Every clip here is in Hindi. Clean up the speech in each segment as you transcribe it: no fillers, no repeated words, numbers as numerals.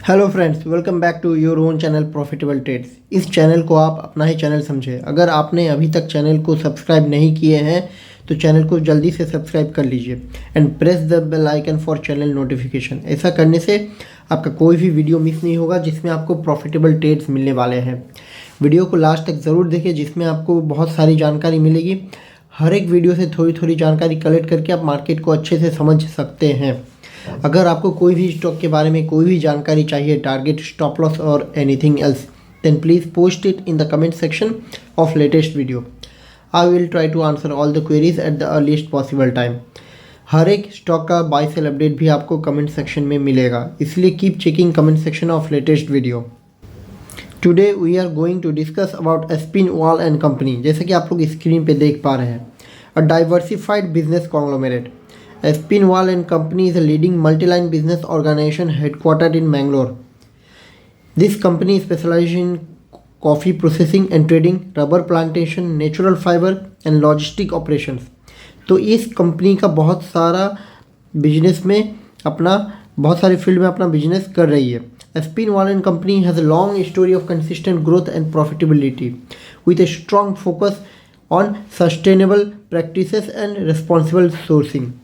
Hello friends, welcome back to your own channel profitable trades. इस चैनल को आप अपना ही चैनल समझें। अगर आपने अभी तक चैनल को सब्सक्राइब नहीं किए हैं तो चैनल को जल्दी से सब्सक्राइब कर लीजिए and press the bell icon for channel notification. ऐसा करने से आपका कोई भी वीडियो मिस नहीं होगा जिसमें आपको प्रॉफिटेबल ट्रेड्स मिलने वाले हैं। वीडियो को लास्ट तक ज़रूर देखिए जिसमें आपको बहुत सारी जानकारी मिलेगी। हर एक वीडियो से थोड़ी थोड़ी जानकारी कलेक्ट करके आप मार्केट को अच्छे से समझ सकते हैं। अगर आपको कोई भी स्टॉक के बारे में कोई भी जानकारी चाहिए, टारगेट, स्टॉप लॉस और anything else, then please post it in the comment section of latest video. I will try to answer all the queries at the earliest possible time. हर एक स्टॉक का बाय सेल अपडेट भी आपको कमेंट सेक्शन में मिलेगा, इसलिए keep checking comment section of latest video. Today we are going to discuss about Aspinwall and company. जैसे कि आप लोग स्क्रीन पे देख पा रहे हैं, अ diversified business conglomerate. Espinwall and Company is a leading multi-line business organization headquartered in Bangalore. This company specializes in coffee processing and trading, rubber plantation, natural fiber and logistic operations. तो इस कंपनी का बहुत सारा बिजनेस में अपना बहुत सारे फील्ड में अपना बिजनेस कर रही है। Espinwall and Company has a long history of consistent growth and profitability with a strong focus on sustainable practices and responsible sourcing.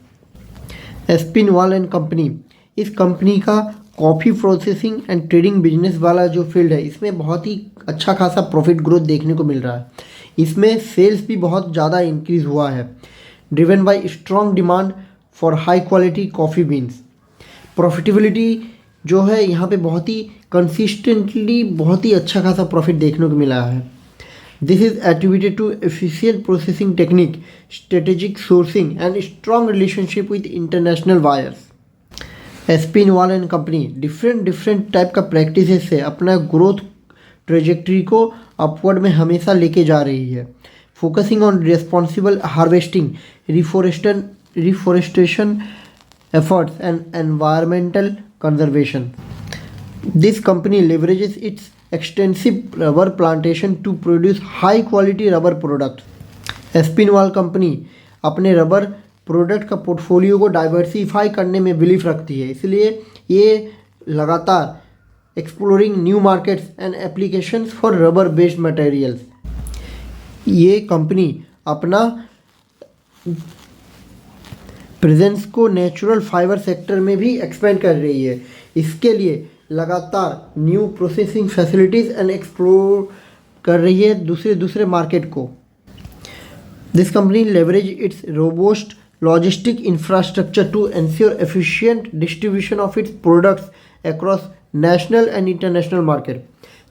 Aspinwall and company, इस कंपनी का coffee processing and trading business वाला जो फील्ड है इसमें बहुत ही अच्छा खासा प्रॉफिट ग्रोथ देखने को मिल रहा है। इसमें सेल्स भी बहुत ज़्यादा इंक्रीज़ हुआ है, driven by strong demand for high quality coffee beans. Profitability जो है यहाँ पे बहुत ही कंसिस्टेंटली बहुत ही अच्छा खासा प्रॉफिट देखने को मिला है। This is attributed to efficient processing technique, strategic sourcing, and strong relationship with international buyers. Espinwall and Company different type का प्रैक्टिसेस से अपना ग्रोथ ट्रेजेक्ट्री को अपवर्ड में हमेशा लेके जा रही है। Focusing on responsible harvesting, reforestation efforts and environmental conservation. This company leverages its extensive rubber plantation to produce high quality rubber products. Aspinwall company अपने रबर प्रोडक्ट का पोर्टफोलियो को डाइवर्सिफाई करने में बिलीव रखती है, इसलिए ये लगातार exploring new markets and applications for rubber based materials. ये कंपनी अपना प्रेजेंस को नेचुरल फाइबर सेक्टर में भी एक्सपेंड कर रही है। इसके लिए लगातार new processing facilities and explore कर रही है दूसरे मार्केट को। This company leverage its robust logistic infrastructure to ensure efficient distribution of its products across national and international market.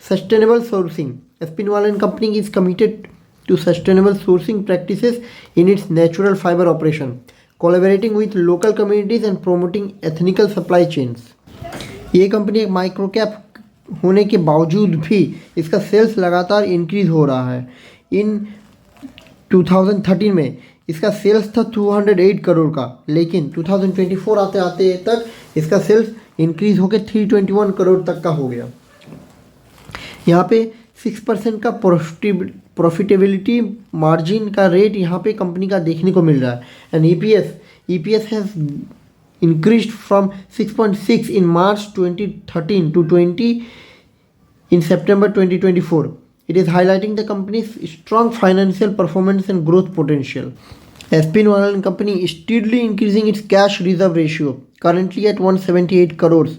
Sustainable sourcing, Aspinwall and company is committed to sustainable sourcing practices in its natural fibre operation, collaborating with local communities and promoting ethnical supply chains. ये कंपनी एक माइक्रो कैप होने के बावजूद भी इसका सेल्स लगातार इंक्रीज हो रहा है। इन 2013 में इसका सेल्स था 208 करोड़ का, लेकिन 2024 आते आते तक इसका सेल्स इंक्रीज होकर 321 करोड़ तक का हो गया। यहाँ पे 6% का प्रॉफिटेबिलिटी मार्जिन का रेट यहाँ पे कंपनी का देखने को मिल रहा है। And EPS has increased from 6.6 in March 2013 to 20 in September 2024. It is highlighting the company's strong financial performance and growth potential. Espinwall and Company is steadily increasing its cash reserve ratio, currently at 178 crores,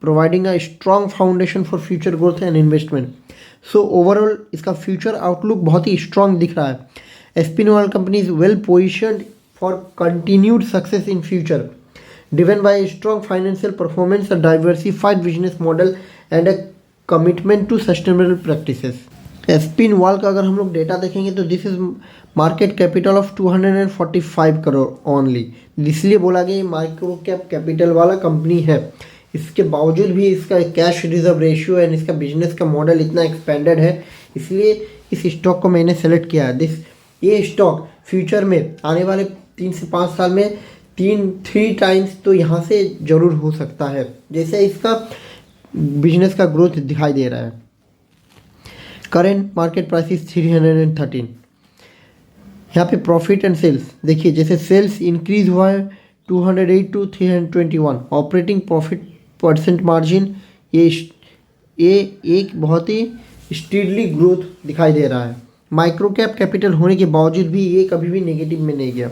providing a strong foundation for future growth and investment. So overall इसका future outlook बहुत ही strong दिख रहा है। Espinwall Company is well positioned for continued success in future, driven by a strong financial performance, a diversified business model and a commitment to sustainable practices. एस्पिनवॉल का अगर हम लोग डेटा देखेंगे तो this is market capital of 245 crore only. इसलिए बोला गया माइक्रो कैप कैपिटल वाला कंपनी है। इसके बावजूद भी इसका कैश रिजर्व रेशियो एंड इसका बिजनेस का मॉडल इतना एक्सपेंडेड है, इसलिए इस स्टॉक को मैंने सेलेक्ट किया है। ये स्टॉक फ्यूचर में आने वाले 3 से 5 साल में 3 टाइम्स तो यहाँ से ज़रूर हो सकता है, जैसे इसका बिजनेस का ग्रोथ दिखाई दे रहा है। Current market price is 313। यहाँ पे प्रॉफिट एंड सेल्स देखिए, जैसे सेल्स इंक्रीज हुआ है 208 to 321, operating profit percent margin ये एक बहुत ही स्टीडली ग्रोथ दिखाई दे रहा है। माइक्रो कैप कैपिटल होने के बावजूद भी ये कभी भी नेगेटिव में नहीं गया।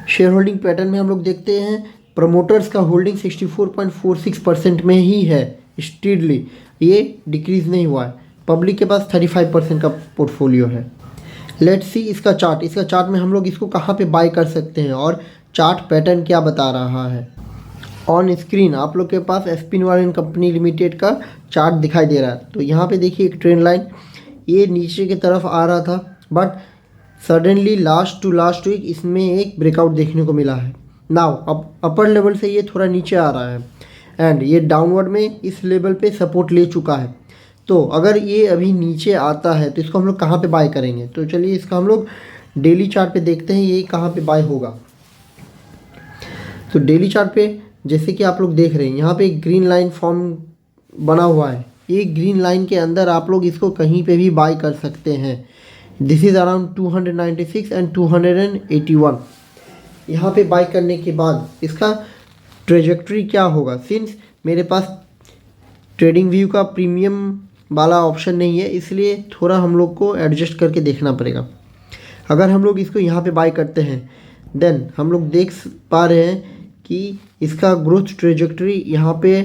शेयर होल्डिंग पैटर्न में हम लोग देखते हैं प्रमोटर्स का होल्डिंग 64.46% में ही है स्टीडली, ये डिक्रीज नहीं हुआ है। पब्लिक के पास 35% का पोर्टफोलियो है। लेट्स सी इसका चार्ट में हम लोग इसको कहाँ पे बाय कर सकते हैं और चार्ट पैटर्न क्या बता रहा है। ऑन स्क्रीन आप लोग के पास एस्पिनवाल एंड कंपनी लिमिटेड का चार्ट दिखाई दे रहा है। तो यहाँ पे देखिए एक ट्रेंड लाइन, ये नीचे की तरफ आ रहा था बट सडनली लास्ट वीक इसमें एक ब्रेकआउट देखने को मिला है। नाउ अब अपर लेवल से ये थोड़ा नीचे आ रहा है एंड ये डाउनवर्ड में इस लेवल पे सपोर्ट ले चुका है। तो अगर ये अभी नीचे आता है तो इसको हम लोग कहाँ पे बाय करेंगे, तो चलिए इसका हम लोग डेली चार्ट पे देखते हैं ये कहाँ पे बाय होगा। तो डेली चार्ट पे जैसे कि आप लोग देख रहे हैं यहाँ पे एक ग्रीन लाइन फॉर्म बना हुआ है। ये ग्रीन लाइन के अंदर आप लोग इसको कहीं पे भी बाय कर सकते हैं। This is around 296 and 281। यहाँ पे बाय करने के बाद इसका ट्रेजेक्ट्री क्या होगा, सिंस मेरे पास ट्रेडिंग व्यू का प्रीमियम वाला ऑप्शन नहीं है इसलिए थोड़ा हम लोग को एडजस्ट करके देखना पड़ेगा। अगर हम लोग इसको यहाँ पे बाय करते हैं देन हम लोग देख पा रहे हैं कि इसका ग्रोथ ट्रेजेक्ट्री यहाँ पे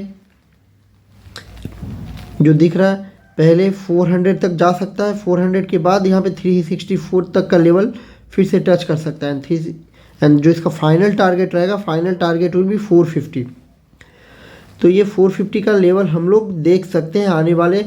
जो दिख रहा है पहले 400 तक जा सकता है, 400 के बाद यहाँ पे 364 तक का लेवल फिर से टच कर सकता है एंड जो इसका फाइनल टारगेट रहेगा, फाइनल टारगेट विल बी 450। तो ये 450 का लेवल हम लोग देख सकते हैं आने वाले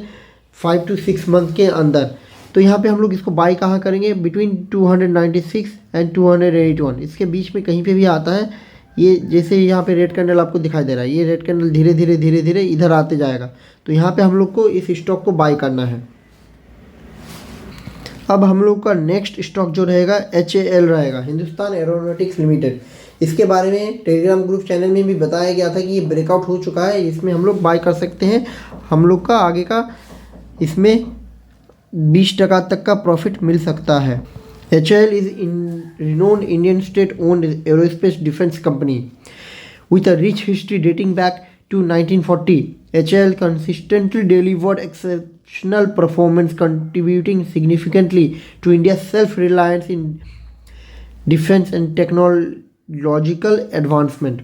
5 to 6 मंथ के अंदर। तो यहाँ पे हम लोग इसको बाय कहाँ करेंगे, बिटवीन 296 एंड 281 इसके बीच में कहीं पे भी आता है। ये जैसे यहाँ पे रेड कैंडल आपको दिखाई दे रहा है, ये रेड कैंडल धीरे धीरे इधर आते जाएगा। तो यहाँ पे हम लोग को इस स्टॉक को बाय करना है। अब हम लोग का नेक्स्ट स्टॉक जो रहेगा HAL रहेगा, हिंदुस्तान एरोनॉटिक्स लिमिटेड। इसके बारे में टेलीग्राम ग्रुप चैनल में भी बताया गया था कि ये ब्रेकआउट हो चुका है, इसमें हम लोग बाय कर सकते हैं। हम लोग का आगे का इसमें 20% तक का प्रॉफिट मिल सकता है। HAL is a renowned Indian state-owned aerospace defense company with a rich history dating back to 1940. HAL consistently delivered exceptional performance, contributing significantly to India's self-reliance in defense and technological advancement.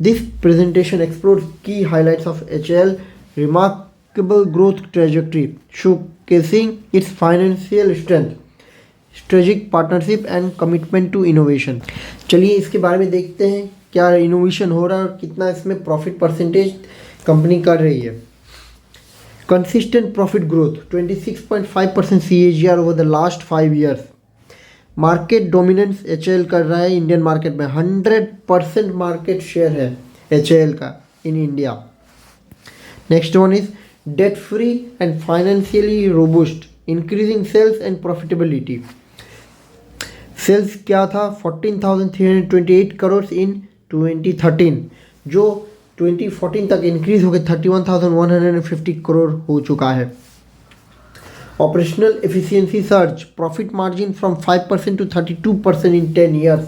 This presentation explores key highlights of HAL remarkable growth trajectory, showcasing its financial strength, strategic partnership and commitment to innovation. चलिए इसके बारे में देखते हैं क्या इनोवेशन हो रहा है और कितना इसमें प्रॉफिट परसेंटेज कंपनी कर रही है। Consistent profit growth 26.5% CAGR over the last 5 years. Market dominance HAL कर रहा है इंडियन मार्केट में, 100% मार्केट शेयर है HAL का in India. Next one is debt free and financially robust, increasing sales and profitability. Sales क्या था 14,328 करोड़ इन 2013, जो 2014 तक इंक्रीज होकर 31,150 करोड़ हो चुका है। Operational efficiency search, profit margin from 5% to 32% in 10 years.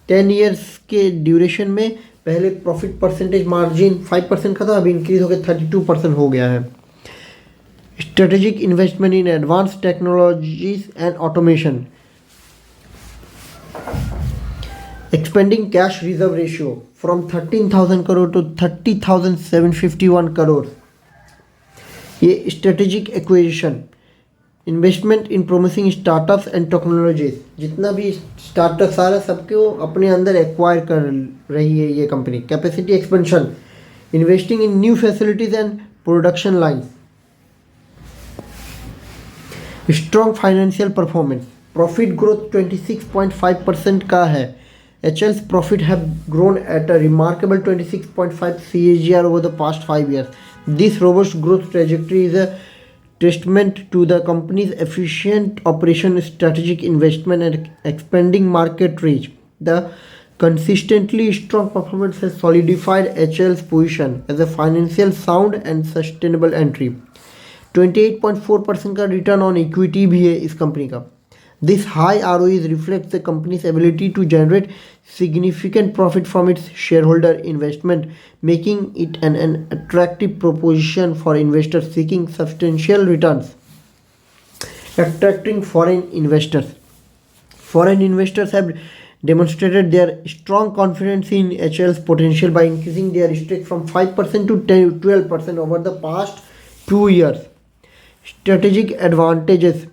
10 years के ड्यूरेशन में पहले प्रॉफिट परसेंटेज मार्जिन 5% का था, अभी इंक्रीज होकर 32% हो गया है। Strategic investment in advance technologies and automation. Expanding cash reserve ratio from 13,000 crore to 30,751 crore. ये strategic acquisition, investment in promising startups and technologies, जितना भी स्टार्टअप्स आ रहा है सबको अपने अंदर एक्वायर कर रही है ये company. Capacity expansion, investing in new facilities and production lines. Strong financial performance, profit growth 26.5% का है। HAL's profit have grown at a remarkable 26.5 CAGR over the past 5 years. This robust growth trajectory is a testament to the company's efficient operation, strategic investment, and expanding market reach. The consistently strong performance has solidified HAL's position as a financial sound and sustainable entry. 28.4% का रिटर्न ऑन इक्विटी भी है इस कंपनी का। This high ROEs reflects the company's ability to generate significant profit from its shareholder investment, making it an attractive proposition for investors seeking substantial returns. Attracting foreign investors. Foreign investors have demonstrated their strong confidence in HL's potential by increasing their stake from 5% to 12% over the past 2 years. Strategic advantages.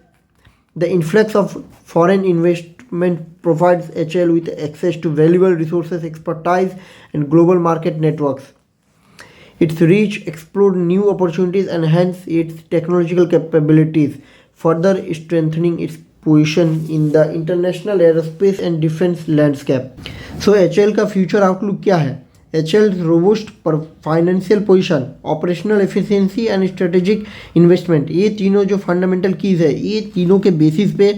The influx of foreign investment provides HL with access to valuable resources, expertise, and global market networks. Its reach explored new opportunities and hence its technological capabilities, further strengthening its position in the international aerospace and defense landscape. So HL का फ्यूचर आउटलुक क्या है? HL's robust financial position, operational efficiency and strategic investment, ये तीनों जो फंडामेंटल कीज है, ये तीनों के बेसिस पे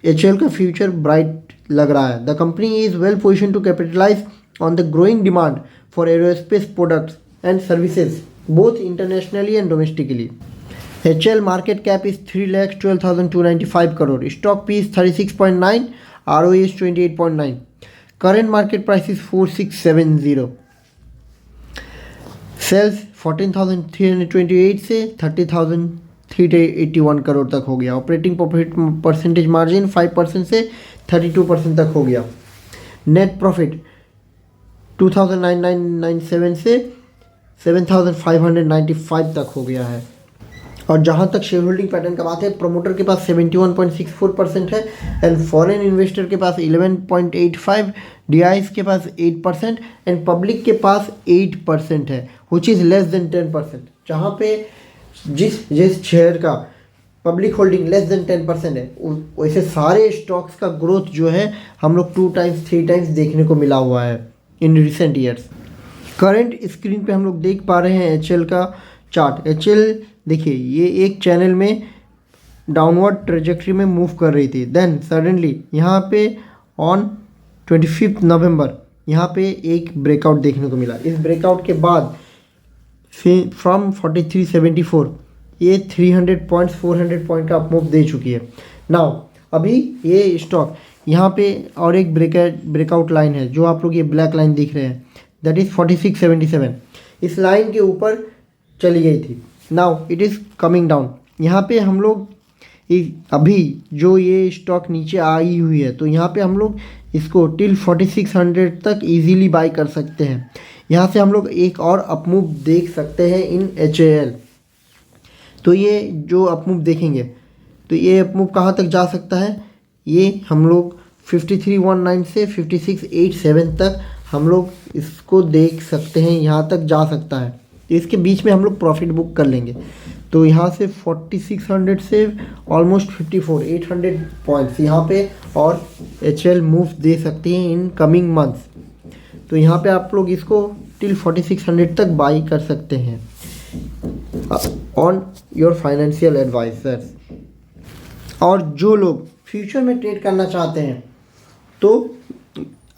HL का फ्यूचर ब्राइट लग रहा है. The company is well position to capitalise on the growing demand for aerospace products and services both internationally and domestically. HL market cap is 3,12,295 crore. Stock P is 36.9. ROE is 28.9. Current market price is 4,670. Sales 14,328 से 30,381 करोड़ तक हो गया. ऑपरेटिंग प्रॉफिट परसेंटेज मार्जिन 5% से 32% तक हो गया. नेट प्रॉफिट 2,997 से 7,595 तक हो गया है. और जहाँ तक शेयर होल्डिंग पैटर्न का बात है, प्रमोटर के पास 71.64% है एंड फॉरेन इन्वेस्टर के पास 11.85, DIs के पास 8% एंड पब्लिक के पास 8% है, विच इज़ लेस देन 10%. जहाँ पे जिस शेयर का पब्लिक होल्डिंग लेस देन 10% है, वैसे सारे स्टॉक्स का ग्रोथ जो है हम लोग 2 टाइम्स 3 टाइम्स देखने को मिला हुआ है in recent years. Current screen पे हम लोग देख पा रहे हैं HL का चार्ट. HL देखिए, ये एक चैनल में डाउनवर्ड ट्रेजेक्ट्री में मूव कर रही थी. देन सडनली यहाँ पे ऑन 25 नवंबर यहाँ पे एक ब्रेकआउट देखने को मिला. इस ब्रेकआउट के बाद फ्रॉम 4374 ये 300 पॉइंट्स 400 पॉइंट का अपमूव दे चुकी है. नाउ अभी ये स्टॉक यहाँ पे और एक ब्रेकआउट लाइन है जो आप लोग ये ब्लैक लाइन दिख रहे हैं, दैट इज़ 4677. इस लाइन के ऊपर चली गई थी. Now it is coming down. यहाँ पे हम लोग अभी जो ये स्टॉक नीचे आई हुई है, तो यहाँ पे हम लोग इसको टिल 4600 तक इजीली बाई कर सकते हैं. यहाँ से हम लोग एक और अपमूव देख सकते हैं इन HAL. तो ये जो अपमूव देखेंगे तो ये अपमूव कहाँ तक जा सकता है, ये हम लोग 5319 से 5687 तक हम लोग इसको देख सकते हैं, यहाँ तक जा सकता है. इसके बीच में हम लोग प्रॉफिट बुक कर लेंगे. तो यहाँ से 4600 से ऑलमोस्ट 800 पॉइंट्स यहाँ पे और HL मूव दे सकते हैं इन कमिंग मंथ्स. तो यहाँ पे आप लोग इसको टिल 4600 तक बाई कर सकते हैं ऑन योर फाइनेंशियल एडवाइजर. और जो लोग फ्यूचर में ट्रेड करना चाहते हैं, तो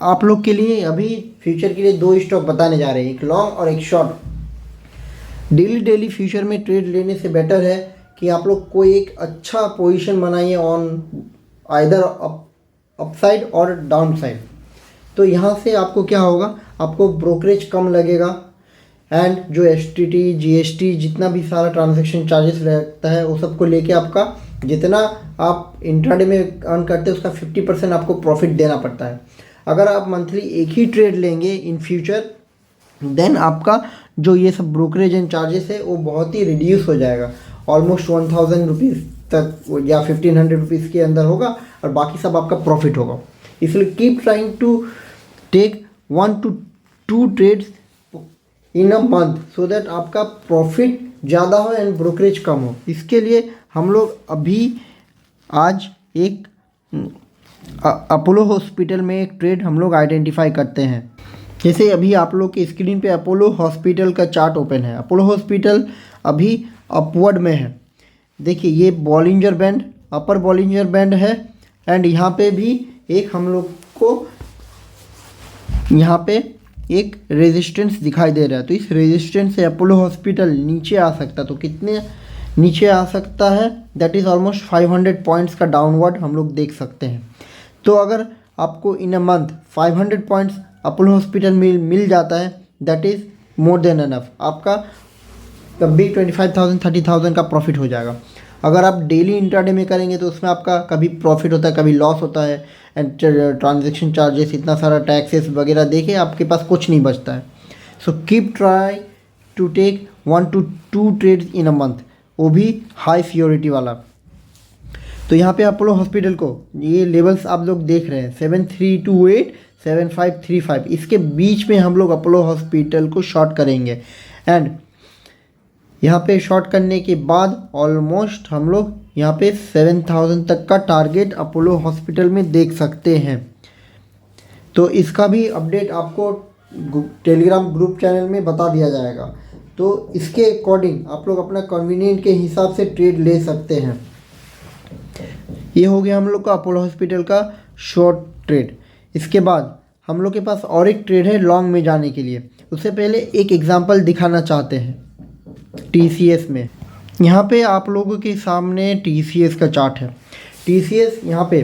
आप लोग के लिए अभी फ्यूचर के लिए 2 स्टॉक बताने जा रहे हैं, एक लॉन्ग और एक शॉर्ट. डेली फ्यूचर में ट्रेड लेने से बेटर है कि आप लोग कोई एक अच्छा पोजीशन बनाइए ऑन आइदर अपसाइड और डाउन साइड. तो यहाँ से आपको क्या होगा, आपको ब्रोकरेज कम लगेगा एंड जो STT GST जितना भी सारा ट्रांजैक्शन चार्जेस रहता है वो सबको लेके आपका जितना आप इंट्राडे में अर्न करते हैं उसका 50% आपको प्रॉफिट देना पड़ता है. अगर आप मंथली एक ही ट्रेड लेंगे इन फ्यूचर, देन आपका जो ये सब ब्रोकरेज एंड चार्जेस है वो बहुत ही रिड्यूस हो जाएगा. ऑलमोस्ट 1000 रुपीज़ तक या 1500 रुपीज़ के अंदर होगा और बाकी सब आपका प्रॉफिट होगा. इसलिए keep trying to take 1 to 2 trades in a month so that आपका प्रॉफिट ज़्यादा हो एंड ब्रोकरेज कम हो. इसके लिए हम लोग अभी आज एक अपोलो हॉस्पिटल में एक ट्रेड हम लोग आइडेंटिफाई करते हैं. जैसे अभी आप लोग के स्क्रीन पे अपोलो हॉस्पिटल का चार्ट ओपन है. अपोलो हॉस्पिटल अभी अपवर्ड में है. देखिए ये बॉलिंजर बैंड, अपर बॉलिंजर बैंड है एंड यहाँ पे भी एक हम लोग को यहाँ पे एक रेजिस्टेंस दिखाई दे रहा है. तो इस रेजिस्टेंस से अपोलो हॉस्पिटल नीचे आ सकता. तो कितने नीचे आ सकता है, दैट इज़ ऑलमोस्ट 500 पॉइंट्स का डाउनवर्ड हम लोग देख सकते हैं। तो अगर आपको in a month 500 points Apollo hospital मिल जाता है, that is more than enough. आपका कभी 25,000 30,000 का प्रॉफिट हो जाएगा। अगर आप डेली इंट्राडे में करेंगे तो उसमें आपका कभी प्रॉफिट होता है, कभी लॉस होता है, एंड ट्रांजेक्शन चार्जेस, इतना सारा टैक्सेस वगैरह देके आपके पास कुछ नहीं बचता है। So keep try to take 1 to 2 trades in a month, वो भी हाई सियोरिटी वाला। तो यहाँ पे अपोलो हॉस्पिटल को ये लेवल्स आप लोग देख रहे हैं 7328 7535, इसके बीच में हम लोग अपोलो हॉस्पिटल को शॉर्ट करेंगे। एंड यहाँ पे शॉर्ट करने के बाद ऑलमोस्ट हम लोग यहाँ पे 7000 तक का टारगेट अपोलो हॉस्पिटल में देख सकते हैं। तो इसका भी अपडेट आपको टेलीग्राम ग्रुप चैनल में बता दिया जाएगा। तो इसके अकॉर्डिंग आप लोग अपना कन्वीनियंट के हिसाब से ट्रेड ले सकते हैं। ये हो गया हम लोग का अपोलो हॉस्पिटल का शॉर्ट ट्रेड। इसके बाद हम लोग के पास और एक ट्रेड है लॉन्ग में जाने के लिए। उससे पहले एक एग्जांपल दिखाना चाहते हैं TCS में। यहाँ पे आप लोगों के सामने TCS का चार्ट है। TCS यहाँ पे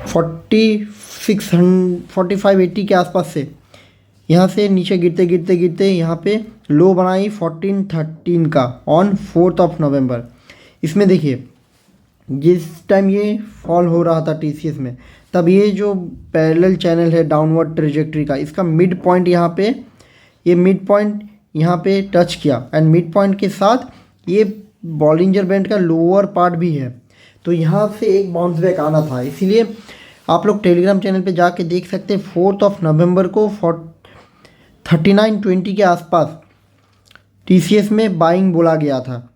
4580 के आसपास से यहाँ से नीचे गिरते गिरते गिरते यहाँ पे लो बनाई 1413 का ऑन 4 नवंबर। इसमें देखिए जिस टाइम ये फॉल हो रहा था TCS में, तब ये जो पैरेलल चैनल है डाउनवर्ड ट्रेजेक्ट्री का, इसका मिड पॉइंट यहाँ पे, ये मिड पॉइंट यहाँ पे टच किया एंड मिड पॉइंट के साथ ये बॉलिंजर बैंड का लोअर पार्ट भी है। तो यहाँ से एक बाउंस बैक आना था, इसीलिए आप लोग टेलीग्राम चैनल पे जाके देख सकते हैं 4 नवंबर को 3920 के आसपास TCS में बाइंग बोला गया था।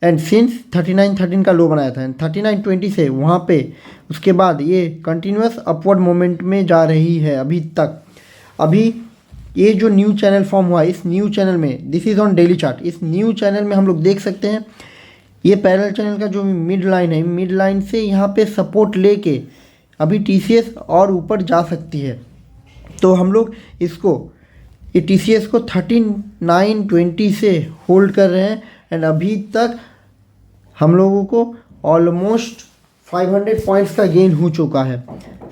एंड सिंस 3913 का लो बनाया था एंड 3920 से वहाँ पे उसके बाद ये कंटिन्यूस अपवर्ड मोमेंट में जा रही है अभी तक। अभी ये जो न्यू चैनल फॉर्म हुआ, इस न्यू चैनल में, this is on daily chart, इस न्यू चैनल में हम लोग देख सकते हैं ये पैरेलल चैनल का जो मिड लाइन है, मिड लाइन से यहाँ पे सपोर्ट लेके अभी TCS और ऊपर जा सकती है। तो हम लोग इसको, ये TCS को 3920 से होल्ड कर रहे हैं एंड अभी तक हम लोगों को ऑलमोस्ट 500 पॉइंट्स का गेन हो चुका है।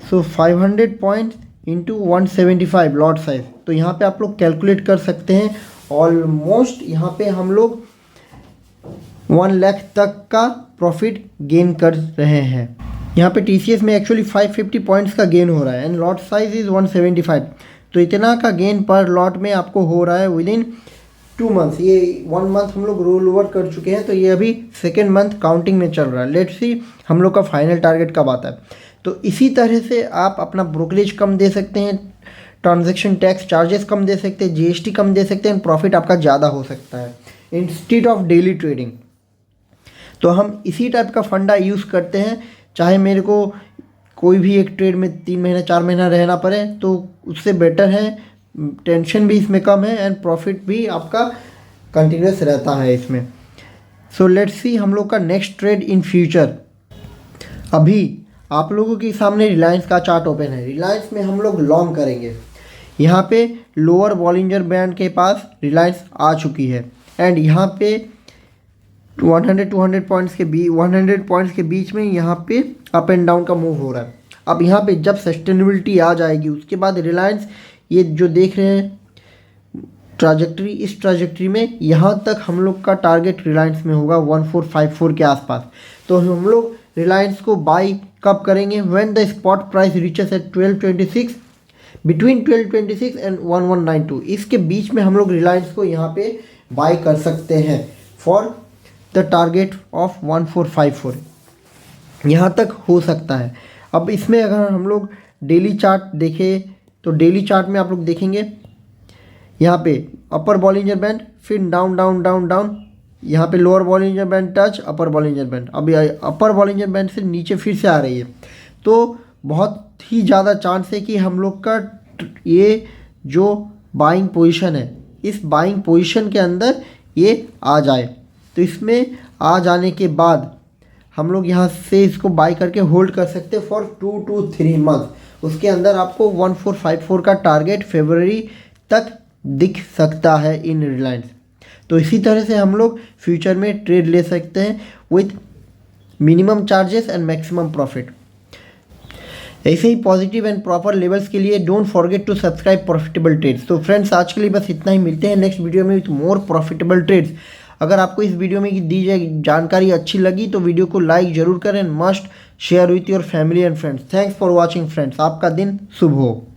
सो 500 पॉइंट्स इंटू 175 लॉट साइज, तो यहाँ पे आप लोग कैलकुलेट कर सकते हैं ऑलमोस्ट यहाँ पे हम लोग 1 लाख तक का प्रॉफिट गेन कर रहे हैं। यहाँ पे TCS में एक्चुअली 550 पॉइंट्स का गेन हो रहा है एंड लॉट साइज इज़ 175। तो इतना का गेन पर लॉट में आपको हो रहा है विद इन 2 मंथ्स। ये 1 मंथ हम लोग रोल ओवर कर चुके हैं, तो ये अभी 2nd मंथ काउंटिंग में चल रहा है। लेट्स सी हम लोग का फाइनल टारगेट कब आता है। तो इसी तरह से आप अपना ब्रोकरेज कम दे सकते हैं, ट्रांजैक्शन टैक्स चार्जेस कम दे सकते हैं, GST कम दे सकते हैं, प्रॉफिट आपका ज़्यादा हो सकता है इंस्टेड ऑफ डेली ट्रेडिंग। तो हम इसी टाइप का फंडा यूज़ करते हैं, चाहे मेरे को कोई भी एक ट्रेड में 3 महीना 4 महीना रहना पड़े तो उससे बेटर है, टेंशन भी इसमें कम है एंड प्रॉफिट भी आपका कंटिन्यूस रहता है इसमें। सो लेट्स सी हम लोग का नेक्स्ट ट्रेड इन फ्यूचर। अभी आप लोगों के सामने रिलायंस का चार्ट ओपन है। रिलायंस में हम लोग लॉन्ग करेंगे। यहाँ पे लोअर बॉलिंजर बैंड के पास रिलायंस आ चुकी है एंड यहाँ पे 100 पॉइंट्स के बीच में यहाँ पे अप एंड डाउन का मूव हो रहा है। अब यहाँ पे जब सस्टेनेबिलिटी आ जाएगी उसके बाद रिलायंस, ये जो देख रहे हैं ट्राजेक्ट्री, इस ट्राजेक्ट्री में यहाँ तक हम लोग का टारगेट रिलायंस में होगा 1454 के आसपास। तो हम लोग रिलायंस को बाई कब करेंगे? When the spot price reaches at 1226, between 1226 and 1192, इसके बीच में हम लोग रिलायंस को यहाँ पे बाई कर सकते हैं फॉर द टारगेट ऑफ 1454। यहाँ तक हो सकता है। अब इसमें अगर हम लोग डेली चार्ट देखें तो डेली चार्ट में आप लोग देखेंगे यहाँ पे अपर बॉलिंजर बैंड, फिर डाउन डाउन डाउन डाउन, यहाँ पे लोअर बॉलिंजर बैंड टच, अपर बॉलिंजर बैंड, अभी अपर बॉलिंजर बैंड से नीचे फिर से आ रही है। तो बहुत ही ज़्यादा चांस है कि हम लोग का ये जो बाइंग पोजीशन है, इस बाइंग पोजीशन के अंदर ये आ जाए। तो इसमें आ जाने के बाद हम लोग यहाँ से इसको बाई करके होल्ड कर सकते हैं फॉर 2 to 3 मंथ। उसके अंदर आपको 1454 का टारगेट फरवरी तक दिख सकता है इन रिलायंस। तो इसी तरह से हम लोग फ्यूचर में ट्रेड ले सकते हैं with minimum charges and maximum profit. ऐसे ही पॉजिटिव एंड प्रॉपर लेवल्स के लिए don't forget to subscribe profitable trades. तो फ्रेंड्स आज के लिए बस इतना ही, मिलते हैं नेक्स्ट वीडियो में विथ मोर प्रॉफिटेबल ट्रेड्स। अगर आपको इस वीडियो में दी जाए जानकारी अच्छी लगी तो वीडियो को लाइक जरूर करें, must share with your family and friends. Thanks for watching friends, आपका दिन शुभ हो।